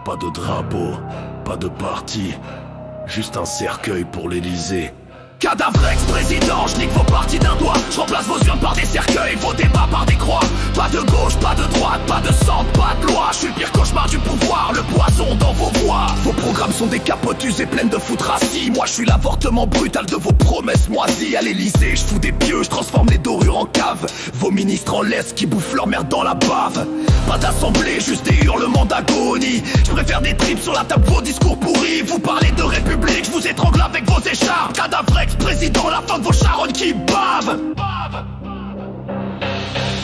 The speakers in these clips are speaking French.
pas de drapeau, pas de parti, juste un cercueil pour l'Elysée. Cadavre ex-président, je nique vos partis d'un doigt. Je remplace vos urnes par des cercueils, vos débats par des croix. Pas de gauche, pas de droite, pas de centre, pas de loi. Je suis le pire cauchemar du pouvoir, le poison dans vos voix. Vos programmes sont des capotes usées pleines de foutrassis. Moi je suis l'avortement brutal de vos promesses moisies. À l'Elysée, je fous des pieux, je transforme les dorures en cave. Vos ministres en laisse qui bouffent leur merde dans la bave. Pas d'assemblée, juste des hurlements d'agonie. Je préfère des tripes sur la table, vos discours pourris. Vous parlez de république, je vous étrangle avec vos écharpes. Cadavre ex-président, la fin de vos charognes qui bavent.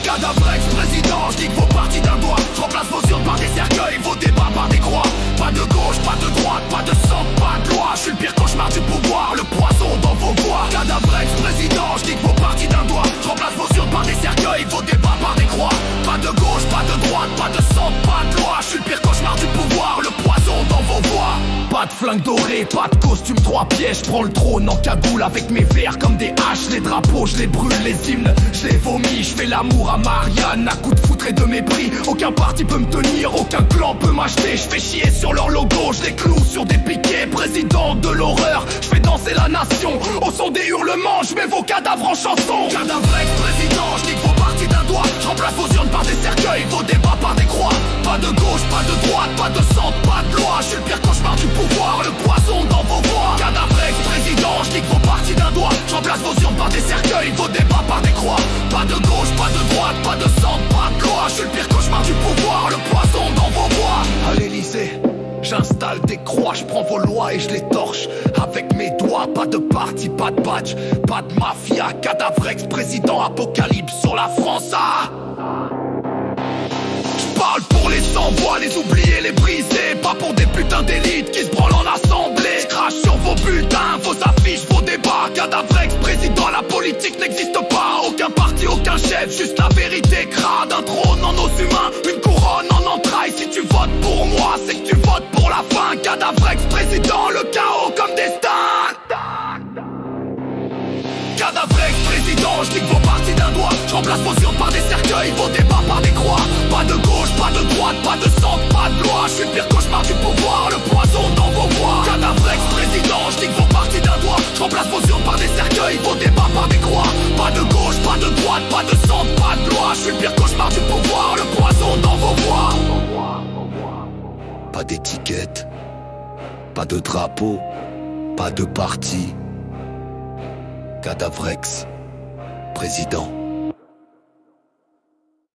Cadavre ex-président, je nique vos partis d'un doigt. Je remplace vos urnes par des cercueils, vos débats par des croix. Pas de gauche, pas de droite, pas de centre, pas de loi. Je suis le pire cauchemar du pouvoir, le poison dans vos voix. Cadavre ex-président, je nique vos partis d'un doigt. Je remplace vos urnes par des cercueils, vos débats par des croix. Pas de gauche, pas de droite, pas de centre, pas de loi. Je suis le pire cauchemar du pouvoir, le poison dans vos voix. Pas de flingue doré, pas de costume 3 pièges. Je prends le trône en cagoule avec mes vers comme des haches. Les drapeaux, je les brûle, les hymnes, je les vomis. Je fais l'amour à Marianne, à coups de foutre et de mépris. Aucun parti peut me tenir, aucun clan peut m'acheter. Je fais chier sur leur logo, je les cloue sur des piquets. Président de l'horreur, je fais danser la nation. Au son des hurlements, je mets vos cadavres en chanson. Cadavre ex-président, je nique vos partis d'un doigt. Je remplace vos urnes par des cercueils, vos débats par des croix. Pas de gauche, pas de droite, pas de centre, pas de loi. Je suis le pire cauchemar du pouvoir, le poison dans vos voix. Cadavre ex-président, je nique vos partis d'un doigt. Je remplace vos urnes par des cercueils, vos débats par des croix. Pas de gauche, pas de droite, pas de centre, pas de loi. Je suis le pire cauchemar du pouvoir, le poison dans vos voix. À l'Elysée, j'installe des croix, je prends vos lois et je les torche avec mes doigts. Pas de parti, pas de badge, pas de mafia. Cadavre ex-président, apocalypse sur la France. Parle pour les sans-voix, les oubliés, les brisés. Pas pour des putains d'élites qui se branlent en assemblée. Je crache sur vos bulletins, vos affiches, vos débats. Cadavre ex-président, la politique n'existe pas. Aucun parti, aucun chef, juste la vérité crade. Un trône en os humains, une couronne en entrailles. Si tu votes pour moi, c'est que tu votes pour la fin. Cadavre ex-président, le chaos comme destin. Cadavre ex-président, je nique vos partis d'un doigt. Je remplace vos urnes par des cercueils, vos débats par des croix. Pas de gauche, pas de droite, pas de centre, pas de loi. Je suis le pire cauchemar du pouvoir, le poison dans vos voix. Cadavre ex-président, je nique vos partis d'un doigt. Je remplace vos urnes par des cercueils, vos débats par des croix. Pas de gauche, pas de droite, pas de centre, pas de loi. Je suis le pire cauchemar du pouvoir, le poison dans vos voix. Pas d'étiquette, pas de drapeau, pas de parti. Cadavre ex-président.